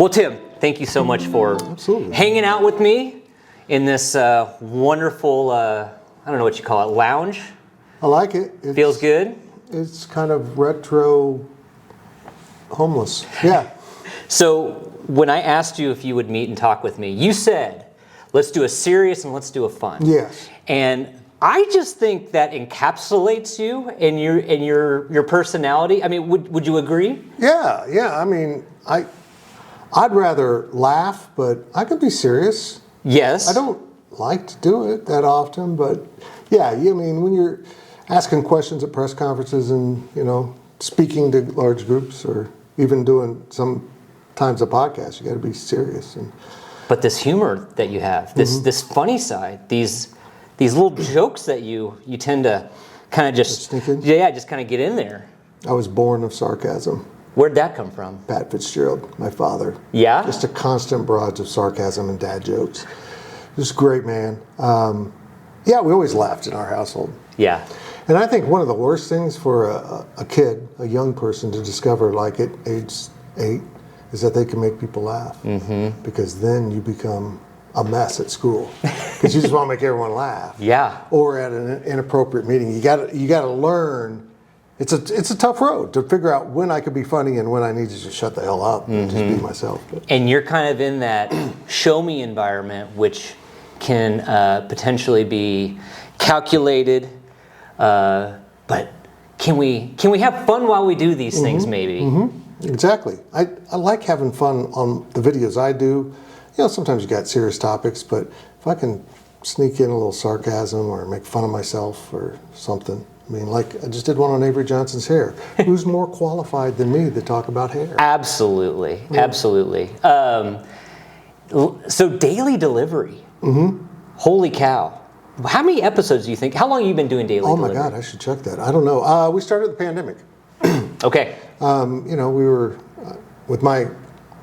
Well, Tim, thank you so much for hanging out with me in this wonderful, I don't know what you call it, lounge. I like it. Feels good. It's kind of retro homeless. Yeah. So when I asked you if you would meet and talk with me, you said, let's do a serious and let's do a fun. Yes. And I just think that encapsulates you and your personality. I mean, would you agree? Yeah. I mean, I'd rather laugh, but I could be serious. Yes. I don't like to do it that often, but yeah, I mean, when you're asking questions at press conferences and, speaking to large groups or even doing sometimes a podcast, you got to be serious. But this humor that you have, this funny side, these little jokes that you tend to kind of just kind of get in there. I was born of sarcasm. Where'd that come from? Pat Fitzgerald, my father. Yeah? Just a constant barrage of sarcasm and dad jokes. Just a great man. We always laughed in our household. Yeah. And I think one of the worst things for a kid, a young person, to discover, like at age 8, is that they can make people laugh. Mm-hmm. Because then you become a mess at school. Because you just want to make everyone laugh. Yeah. Or at an inappropriate meeting. You got to learn. It's a tough road to figure out when I could be funny and when I need to just shut the hell up and just be myself. And you're kind of in that show me environment, which can potentially be calculated, but can we have fun while we do these things? Maybe. Mm-hmm. Exactly. I like having fun on the videos I do. Sometimes you got serious topics, but if I can sneak in a little sarcasm or make fun of myself or something. I mean, like I just did one on Avery Johnson's hair. Who's more qualified than me to talk about hair? Absolutely. Absolutely. So daily delivery. Mm-hmm. Holy cow. How many episodes do you think? How long have you been doing daily delivery? Oh my God, I should check that. I don't know. We started the pandemic. Okay. We were, with my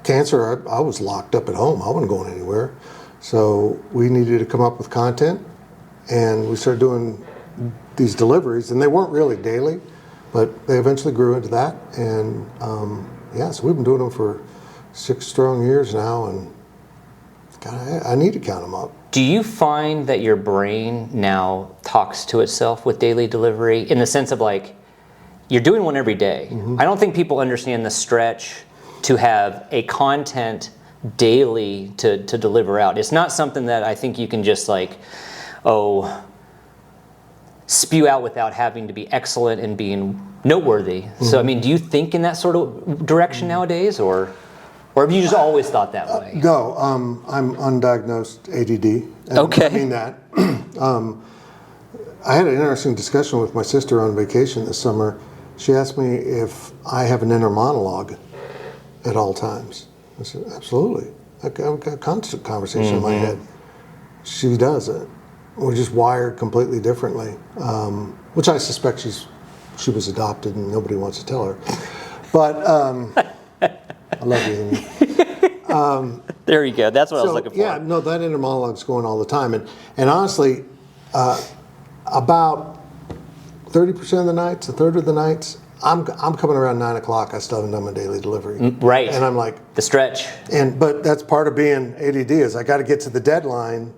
cancer, I was locked up at home. I wasn't going anywhere. So we needed to come up with content, and we started doing these deliveries, and they weren't really daily, but they eventually grew into that. And so we've been doing them for 6 strong years now, and God, I need to count them up. Do you find that your brain now talks to itself with daily delivery in the sense of like, you're doing one every day? Mm-hmm. I don't think people understand the stretch to have a content daily to deliver out. It's not something that I think you can just spew out without having to be excellent and being noteworthy. Mm-hmm. So, I mean, do you think in that sort of direction nowadays, or have you just always thought that way? No, I'm undiagnosed ADD. Okay. I mean that. I had an interesting discussion with my sister on vacation this summer. She asked me if I have an inner monologue at all times. I said, absolutely. I've got a constant conversation in my head. She doesn't. We're just wired completely differently, which I suspect she was adopted and nobody wants to tell her. But I love you, Amy. There you go. That's what I was looking for. Yeah, no, that inner monologue's going all the time. And honestly, about 30% of the nights, a third of the nights, I'm coming around 9 o'clock. I still haven't done my daily delivery. Right. And I'm like... the stretch. But that's part of being ADD is I got to get to the deadline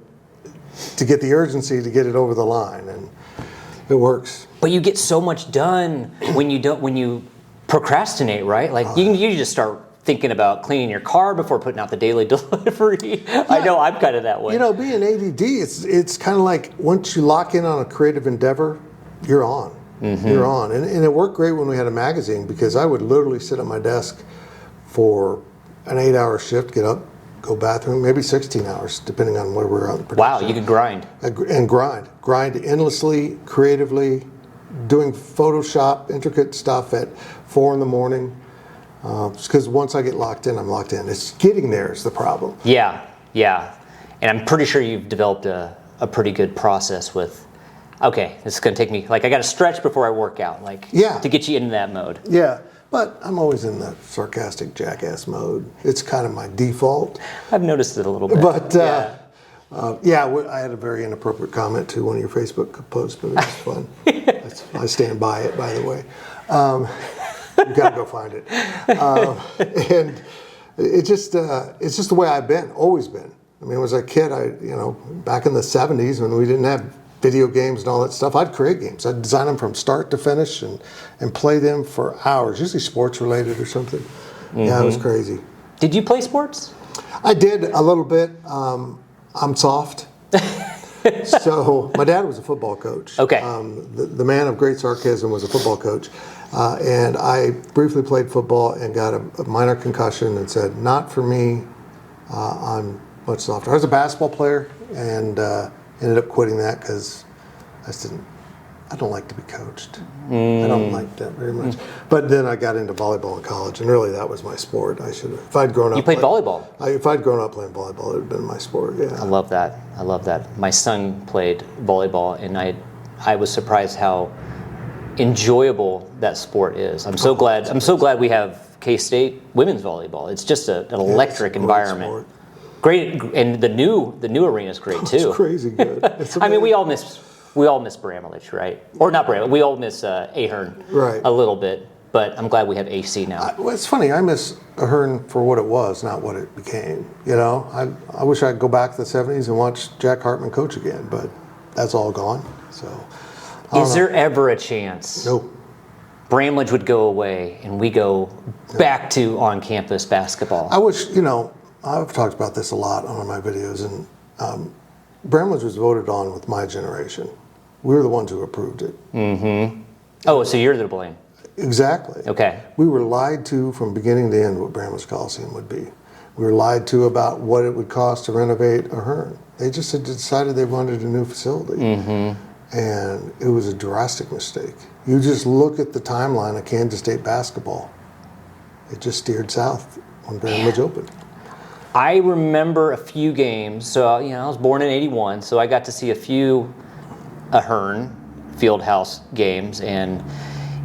to get the urgency to get it over the line. And it works. But you get so much done when you procrastinate, right? Like you just start thinking about cleaning your car before putting out the daily delivery. Yeah. I know I'm kind of that way. Being ADD, it's kind of like once you lock in on a creative endeavor, you're on. Mm-hmm. You're on. And it worked great when we had a magazine because I would literally sit at my desk for an 8-hour shift, get up, go bathroom, maybe 16 hours, depending on where we're on the production. Wow, you could grind. And grind endlessly, creatively, doing Photoshop, intricate stuff at 4 in the morning. Because once I get locked in, I'm locked in. It's getting there is the problem. Yeah. And I'm pretty sure you've developed a pretty good process with, okay, this is going to take me, I got to stretch before I work out, to get you into that mode. Yeah, but I'm always in the sarcastic jackass mode. It's kind of my default. I've noticed it a little bit. But, I had a very inappropriate comment to one of your Facebook posts, but it was fun. I stand by it, by the way. You got to go find it. it's just the way I've been, always been. I mean, as a kid, back in the 70s when we didn't have video games and all that stuff, I'd create games. I'd design them from start to finish and play them for hours, usually sports related or something. Mm-hmm. Yeah, it was crazy. Did you play sports? I did a little bit. I'm soft. So my dad was a football coach. Okay. The man of great sarcasm was a football coach. And I briefly played football and got a minor concussion and said, not for me, I'm much softer. I was a basketball player and ended up quitting that because I don't like to be coached. I don't like that very much. But then I got into volleyball in college, and really that was my sport. If I'd grown up. You played volleyball? If I'd grown up playing volleyball, it would have been my sport, yeah. I love that. My son played volleyball, and I was surprised how enjoyable that sport is. I'm so glad we have K-State women's volleyball. It's just an electric environment. Sport. Great, and the new arena is great too. It's crazy good. It's I mean, we all miss Bramlage, right? Or not Bramlage. We all miss Ahern a little bit. But I'm glad we have AC now. Well, it's funny. I miss Ahern for what it was, not what it became. I wish I could go back to the 70s and watch Jack Hartman coach again, but that's all gone. So, is there ever a chance? No. Bramlage would go away and we go back to on-campus basketball. I wish, I've talked about this a lot on my videos, and Bramlage was voted on with my generation. We were the ones who approved it. Mm-hmm. Oh, so you're to blame. Exactly. Okay. We were lied to from beginning to end what Bramlage Coliseum would be. We were lied to about what it would cost to renovate Ahern. They just had decided they wanted a new facility. Mm-hmm. And it was a drastic mistake. You just look at the timeline of Kansas State basketball. It just steered south when Bramlage opened. I remember a few games. So, I was born in '81, so I got to see a few Ahern Fieldhouse games. And,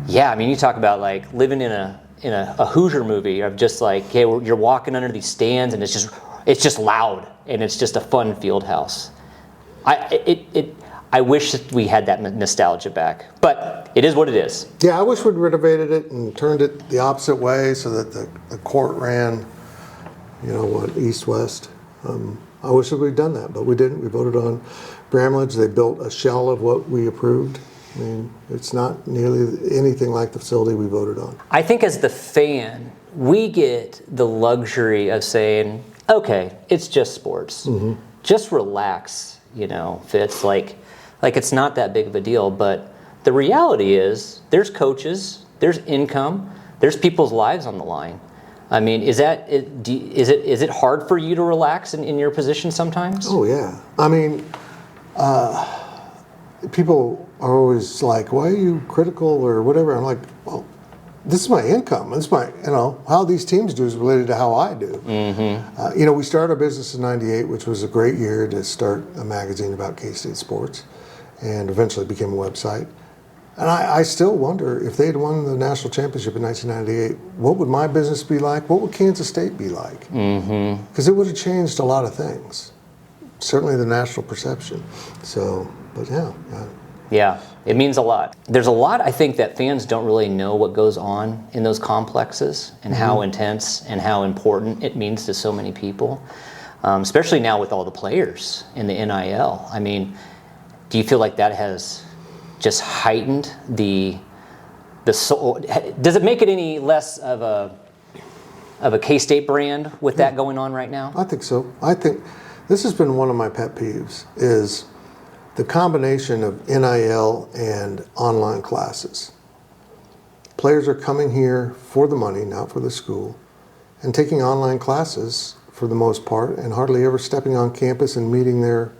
yeah, I mean, you talk about, like, living in a Hoosier movie of just, like, hey, you're walking under these stands, and it's just loud, and it's just a fun Fieldhouse. I wish that we had that nostalgia back, but it is what it is. Yeah, I wish we'd renovated it and turned it the opposite way so that the court ran, east-west. I wish that we'd done that, but we didn't. We voted on Bramlage. They built a shell of what we approved. I mean, it's not nearly anything like the facility we voted on. I think as the fan, we get the luxury of saying, okay, it's just sports. Mm-hmm. Just relax, Fitz. Like it's not that big of a deal. But the reality is there's coaches, there's income, there's people's lives on the line. I mean, is it hard for you to relax in your position sometimes? Oh, yeah. I mean, people are always like, why are you critical or whatever? I'm like, well, this is my income. This is my, how these teams do is related to how I do. Mm-hmm. We started our business in '98, which was a great year to start a magazine about K-State sports, and eventually became a website. And I still wonder if they'd won the national championship in 1998, what would my business be like? What would Kansas State be like? Because it would have changed a lot of things. Certainly the national perception. So, but yeah. Yeah, it means a lot. There's a lot, I think, that fans don't really know what goes on in those complexes and how intense and how important it means to so many people, especially now with all the players in the NIL. I mean, do you feel like that has just heightened the soul? Does it make it any less of a K-State brand with that going on right now? I think so. I think this has been one of my pet peeves is the combination of NIL and online classes. Players are coming here for the money, not for the school, and taking online classes for the most part, and hardly ever stepping on campus and meeting their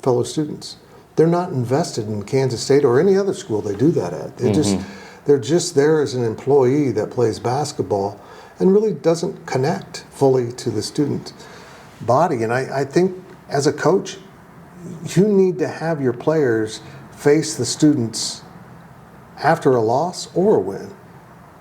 fellow students. They're not invested in Kansas State or any other school they do that at. They're just there as an employee that plays basketball and really doesn't connect fully to the student body. And I think as a coach, you need to have your players face the students after a loss or a win.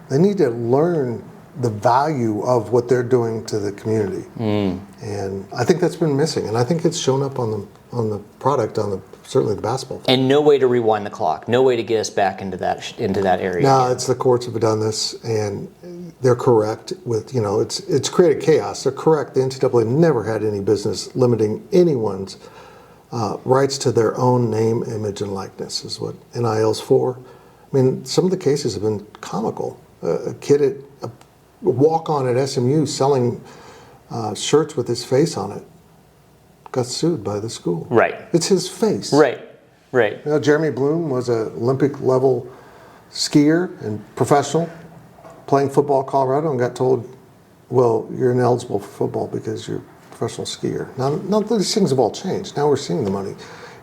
They need to learn the value of what they're doing to the community. And I think that's been missing. And I think it's shown up on the product, certainly the basketball field. And no way to rewind the clock. No way to get us back into that area. No, it's the courts have done this, and They're correct with, it's created chaos. They're correct. The NCAA never had any business limiting anyone's rights to their own name, image, and likeness is what NIL's for. I mean, some of the cases have been comical. A kid a walk-on at SMU selling shirts with his face on it got sued by the school. Right. It's his face. Right. Jeremy Bloom was an Olympic-level skier and professional playing football at Colorado and got told, well, you're ineligible for football because you're a professional skier. Now these things have all changed. Now we're seeing the money.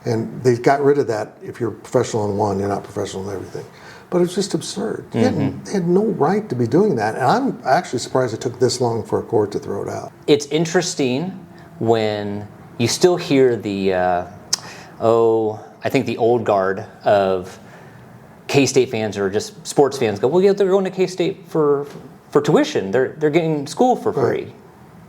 And they got rid of that. If you're professional in one, you're not professional in everything. But it's just absurd. They had no right to be doing that. And I'm actually surprised it took this long for a court to throw it out. It's interesting when you still hear the, I think the old guard of K-State fans or just sports fans go, well, yeah, they're going to K-State for tuition. They're getting school for free. Right.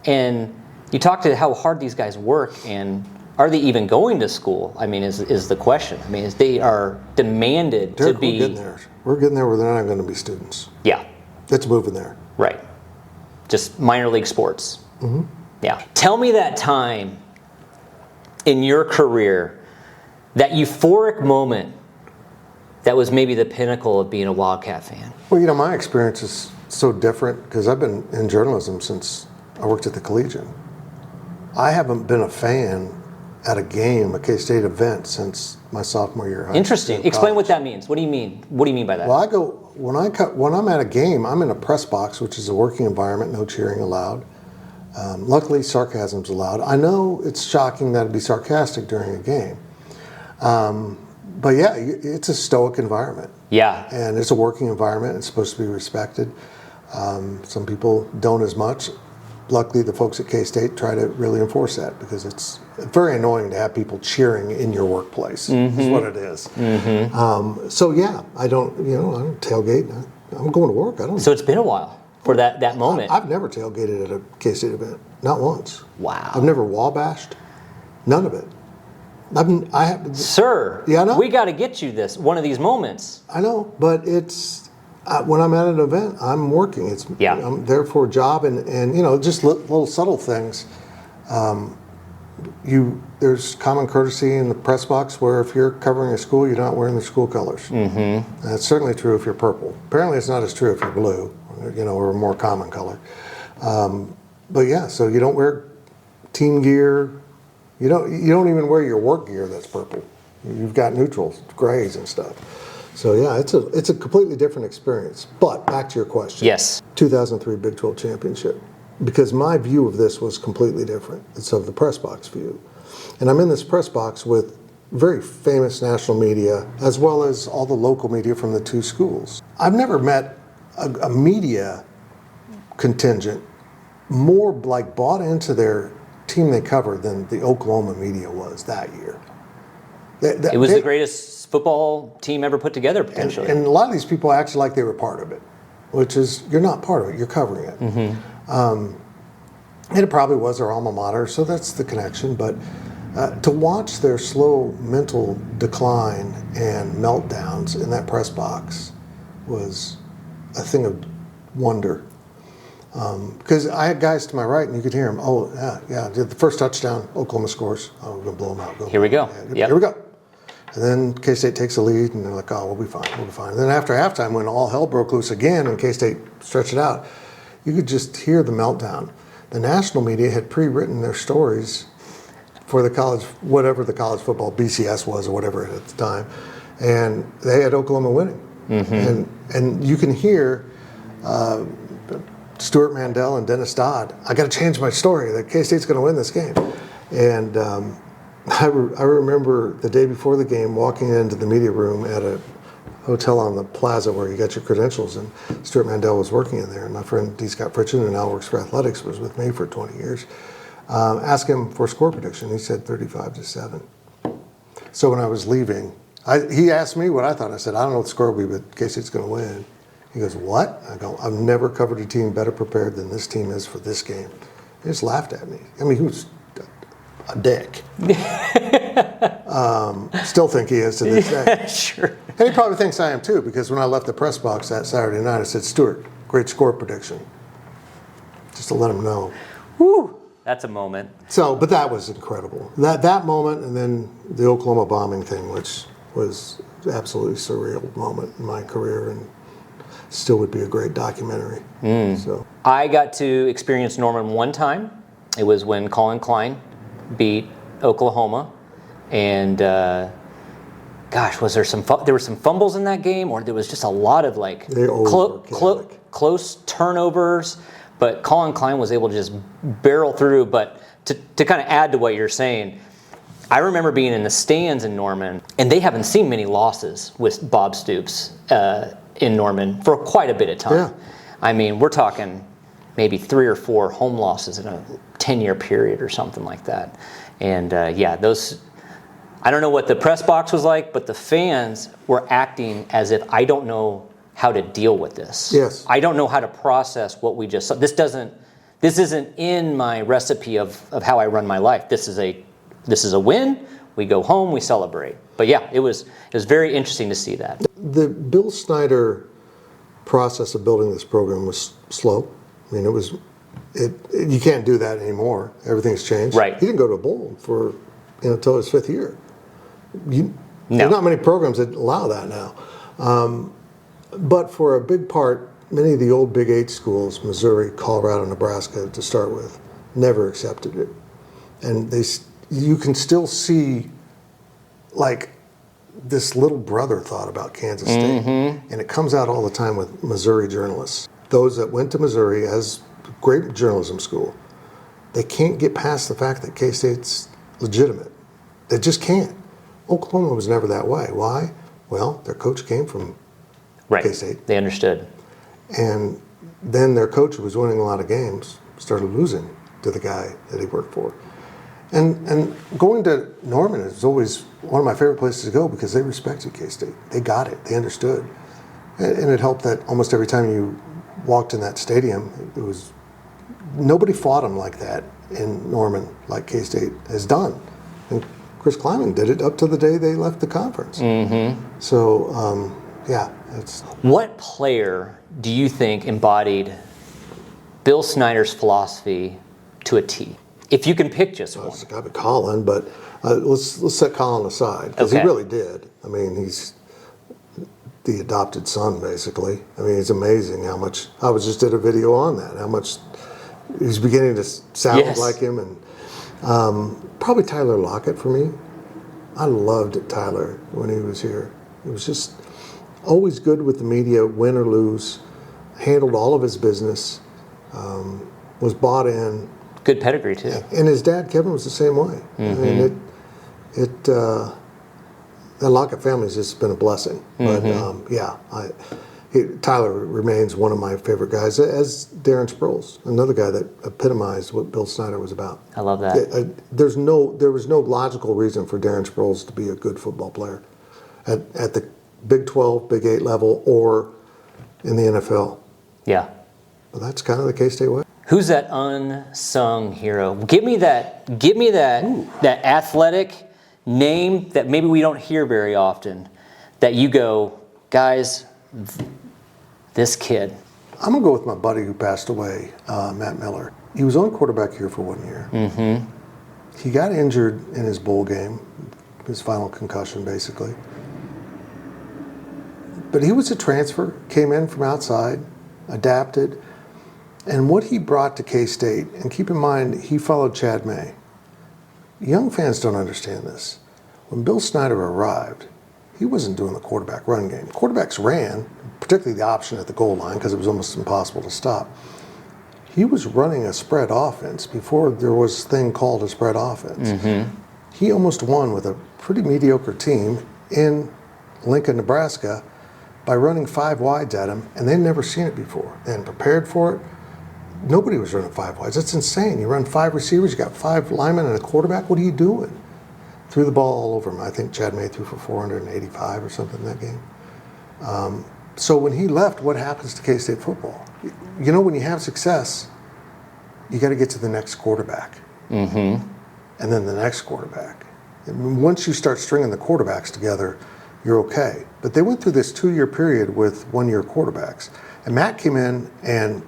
And you talk to how hard these guys work, and are they even going to school? I mean, is the question. I mean, they are demanded Derek, to be. We're getting there. We're getting there where they're not going to be students. Yeah. It's moving there. Right. Just minor league sports. Mm-hmm. Yeah. Tell me that time in your career, that euphoric moment that was maybe the pinnacle of being a Wildcat fan. Well, my experience is so different because I've been in journalism since I worked at the Collegian. I haven't been a fan at a game, a K-State event, since my sophomore year. Interesting. Explain what that means. What do you mean? What do you mean by that? Well, when I'm at a game, I'm in a press box, which is a working environment, no cheering allowed. Luckily, sarcasm's allowed. I know it's shocking that it'd be sarcastic during a game. But yeah, it's a stoic environment. Yeah. And it's a working environment. It's supposed to be respected. Some people don't as much. Luckily, the folks at K-State try to really enforce that because it's very annoying to have people cheering in your workplace. Is what it is. So yeah, I don't tailgate. I'm going to work. I don't. So it's been a while for that moment. I've never tailgated at a K-State event. Not once. Wow. I've never wall-bashed. None of it. Sir, yeah, I know. We got to get you one of these moments. I know, but it's when I'm at an event, I'm working. I'm there for a job, and just little subtle things. There's common courtesy in the press box where if you're covering a school, you're not wearing the school colors. Mm-hmm. That's certainly true if you're purple. Apparently, it's not as true if you're blue, or a more common color. But yeah, so you don't wear team gear. You don't even wear your work gear that's purple. You've got neutrals, grays and stuff. So yeah, it's a completely different experience. But back to your question. Yes. 2003 Big 12 championship. Because my view of this was completely different. It's of the press box view. And I'm in this press box with very famous national media as well as all the local media from the two schools. I've never met a media contingent more bought into their team they covered than the Oklahoma media was that year. It was the greatest football team ever put together, potentially. And a lot of these people acted like they were part of it, which is, you're not part of it, you're covering it. Mm-hmm. And it probably was their alma mater, so that's the connection. But to watch their slow mental decline and meltdowns in that press box was a thing of wonder. Because I had guys to my right, and you could hear them. Oh, yeah. The first touchdown, Oklahoma scores. Oh, we're going to blow them out. Here we go. Yeah, here we go. And then K-State takes a lead, and they're like, oh, we'll be fine. And then after halftime, when all hell broke loose again, and K-State stretched it out, you could just hear the meltdown. The national media had pre-written their stories for the college, whatever the college football BCS was or whatever at the time, and they had Oklahoma winning. Mm-hmm. And you can hear Stuart Mandel and Dennis Dodd, I got to change my story. That K-State's going to win this game. And I remember the day before the game walking into the media room at a hotel on the plaza where you got your credentials, and Stuart Mandel was working in there. And my friend D. Scott Pritchett, who now works for athletics, was with me for 20 years. Asked him for a score prediction. He said 35-7. So when I was leaving, he asked me what I thought. I said, I don't know what the score will be, but K-State's going to win. He goes, what? I go, I've never covered a team better prepared than this team is for this game. He just laughed at me. I mean, he was a dick. Still think he is to this day. Sure. And he probably thinks I am too, because when I left the press box that Saturday night, I said, Stuart, great score prediction. Just to let them know. Woo! That's a moment. So, but that was incredible. That moment, and then the Oklahoma bombing thing, which was absolutely surreal moment in my career, and still would be a great documentary. So I got to experience Norman one time. It was when Colin Klein beat Oklahoma, and gosh, was there there were some fumbles in that game, or there was just a lot of like They always were chaotic. close turnovers. But Colin Klein was able to just barrel through. But to kind of add to what you're saying, I remember being in the stands in Norman, and they haven't seen many losses with Bob Stoops in Norman for quite a bit of time. Yeah. I mean, we're talking maybe 3 or 4 home losses in a 10-year period or something like that. And yeah, those, I don't know what the press box was like, but the fans were acting as if I don't know how to deal with this. Yes. I don't know how to process what we just saw. This isn't in my recipe of how I run my life. This is a win. We go home, we celebrate. But yeah, it was very interesting to see that. the Bill Snyder process of building this program was slow. I mean, you can't do that anymore. Everything's changed. Right. He didn't go to a bowl for until his 5th year. No. There's not many programs that allow that now. But for a big part, many of the old Big 8 schools, Missouri, Colorado, Nebraska, to start with, never accepted it. And you can still see, like, this little brother thought about Kansas State. And it comes out all the time with Missouri journalists. Those that went to Missouri as a great journalism school, they can't get past the fact that K-State's legitimate. They just can't. Oklahoma was never that way. Why? Well, their coach came from Right. K-State. They understood. And then their coach, who was winning a lot of games, started losing to the guy that he worked for. And going to Norman is always one of my favorite places to go because they respected K-State. They got it. They understood. And it helped that almost every time you walked in that stadium, it was nobody fought them like that in Norman, like K-State has done. And Chris Kleiman did it up to the day they left the conference. So, yeah. What player do you think embodied Bill Snyder's philosophy to a T? If you can pick just one. It's got to be Colin, but let's set Colin aside because Okay. he really did. I mean, he's the adopted son, basically. I mean, it's amazing how much. I was just did a video on that. How much he's beginning to sound Yes. like him, and probably Tyler Lockett for me. I loved Tyler when he was here. He was just always good with the media, win or lose. Handled all of his business. Was bought in. Good pedigree, too. And his dad, Kevin, was the same way. I mean, the Lockett family has just been a blessing. But yeah, Tyler remains one of my favorite guys, as Darren Sproles, another guy that epitomized what Bill Snyder was about. I love that. There was no logical reason for Darren Sproles to be a good football player at the Big 12, Big 8 level, or in the NFL. Yeah. But that's kind of the K-State way. Who's that unsung hero? Give me that athletic name that maybe we don't hear very often, that you go, guys, this kid. I'm going to go with my buddy who passed away, Matt Miller. He was on quarterback here for 1 year. He got injured in his bowl game, his final concussion, basically. But he was a transfer, came in from outside, adapted. And what he brought to K-State, and keep in mind, he followed Chad May. Young fans don't understand this. When Bill Snyder arrived, he wasn't doing the quarterback run game. Quarterbacks ran, particularly the option at the goal line, because it was almost impossible to stop. He was running a spread offense before there was a thing called a spread offense. He almost won with a pretty mediocre team in Lincoln, Nebraska, by running 5 wides at him, and they'd never seen it before. They hadn't prepared for it. Nobody was running 5 wides. That's insane. You run 5 receivers, you got 5 linemen and a quarterback. What are you doing? Threw the ball all over him. I think Chad May threw for 485 or something in that game. So when he left, what happens to K-State football? You know, when you have success, you got to get to the next quarterback. And then the next quarterback. And once you start stringing the quarterbacks together, you're okay. But they went through this 2-year period with 1-year quarterbacks. And Matt came in, and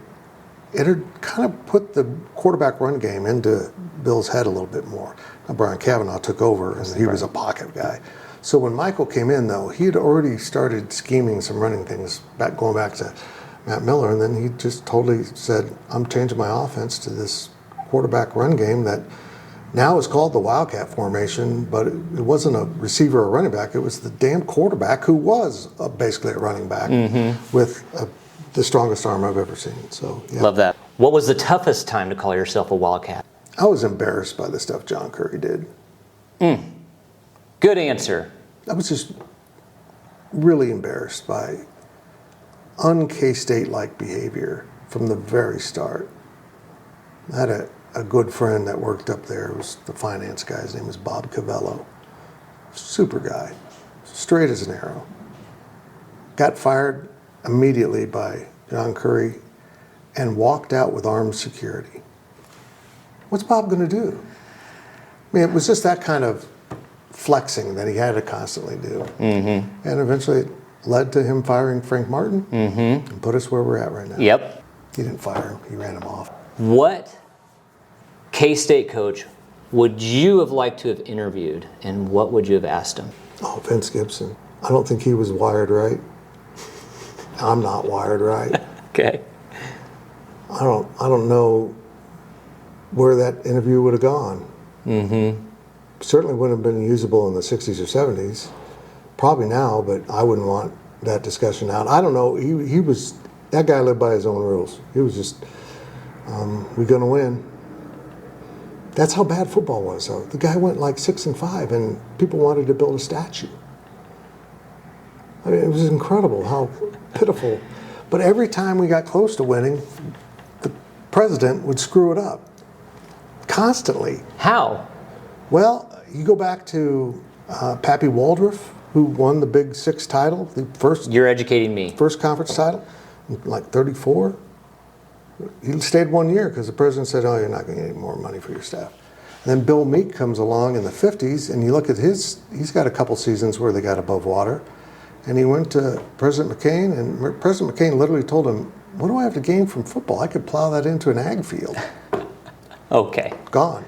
it had kind of put the quarterback run game into Bill's head a little bit more. Now, Brian Cavanaugh took over, and he was a pocket guy. So when Michael came in, though, he had already started scheming some running things, going back to Matt Miller, and then he just totally said, I'm changing my offense to this quarterback run game that now is called the Wildcat formation, but it wasn't a receiver or running back. It was the damn quarterback who was basically a running back with the strongest arm I've ever seen. So, yeah. Love that. What was the toughest time to call yourself a Wildcat? I was embarrassed by the stuff John Curry did. Good answer. I was just really embarrassed by un-K-State-like behavior from the very start. I had a good friend that worked up there. It was the finance guy. His name was Bob Cavello. Super guy. Straight as an arrow. Got fired immediately by John Curry and walked out with armed security. What's Bob going to do? I mean, it was just that kind of flexing that he had to constantly do. And eventually it led to him firing Frank Martin and put us where we're at right now. Yep. He didn't fire him. He ran him off. What K-State coach would you have liked to have interviewed, and what would you have asked him? Oh, Vince Gibson. I don't think he was wired right. I'm not wired right. Okay. I don't know where that interview would have gone. Certainly wouldn't have been usable in the 60s or 70s. Probably now, but I wouldn't want that discussion out. I don't know. He was, that guy lived by his own rules. He was just, we're going to win. That's how bad football was, though. The guy went like 6-5, and people wanted to build a statue. I mean, it was incredible how pitiful. But every time we got close to winning, the president would screw it up. Constantly. How? Well, you go back to Pappy Waldorf, who won the Big Six title, the first. You're educating me. First conference title, in like 34. He stayed 1 year because the president said, "Oh, you're not going to get any more money for your staff." And then Bill Meek comes along in the 50s, and you look at he's got a couple seasons where they got above water. And he went to President McCain, and President McCain literally told him, "What do I have to gain from football? I could plow that into an ag field." Okay. Gone.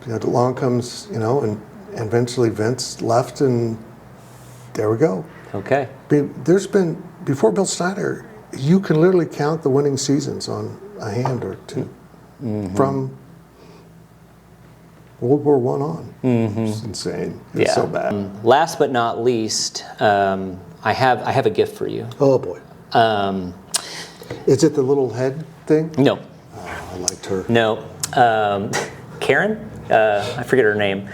Along comes, and eventually Vince left, and there we go. Okay. There's been, before Bill Snyder, you can literally count the winning seasons on a hand or two from World War I on. It's insane. It's so bad. Last but not least, I have a gift for you. Oh boy. Is it the little head thing? No. Oh, I liked her. No. Karen? I forget her name.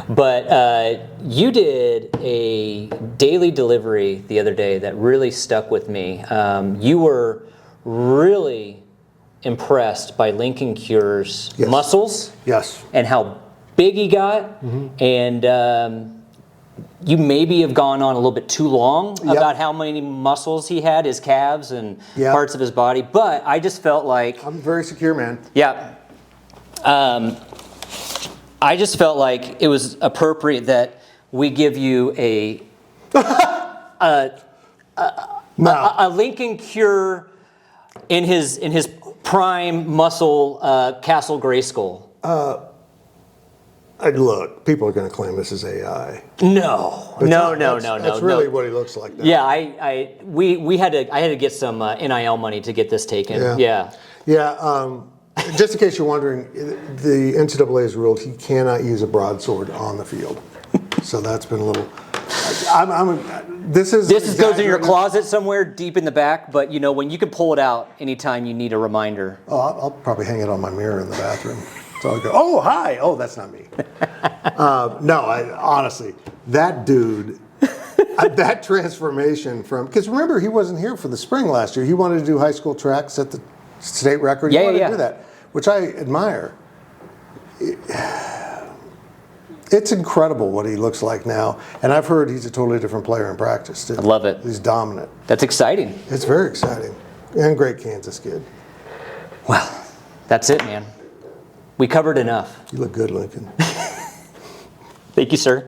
But you did a daily delivery the other day that really stuck with me. You were really impressed by Lincoln Cure's muscles. Yes. And how big he got. And you maybe have gone on a little bit too long about how many muscles he had, his calves and parts of his body. But I just felt like... I'm very secure, man. Yeah. I just felt like it was appropriate that we give you a Lincoln Cure in his prime muscle Castle Grayskull. Look, people are going to claim this is AI. No. That's really what he looks like now. Yeah, I had to get some NIL money to get this taken. Yeah. Just in case you're wondering, the NCAA has ruled he cannot use a broadsword on the field. So that's been a little. This goes in your closet somewhere deep in the back, but when you can pull it out anytime you need a reminder. Oh, I'll probably hang it on my mirror in the bathroom. So I go, oh hi, oh that's not me. Honestly, that dude, that transformation from, because remember he wasn't here for the spring last year. He wanted to do high school track, set the state record. He wanted to do that, which I admire. It's incredible what he looks like now, and I've heard he's a totally different player in practice too. I love it. He's dominant. That's exciting. It's very exciting, and great Kansas kid. Well, that's it, man. We covered enough. You look good, Lincoln. Thank you, sir.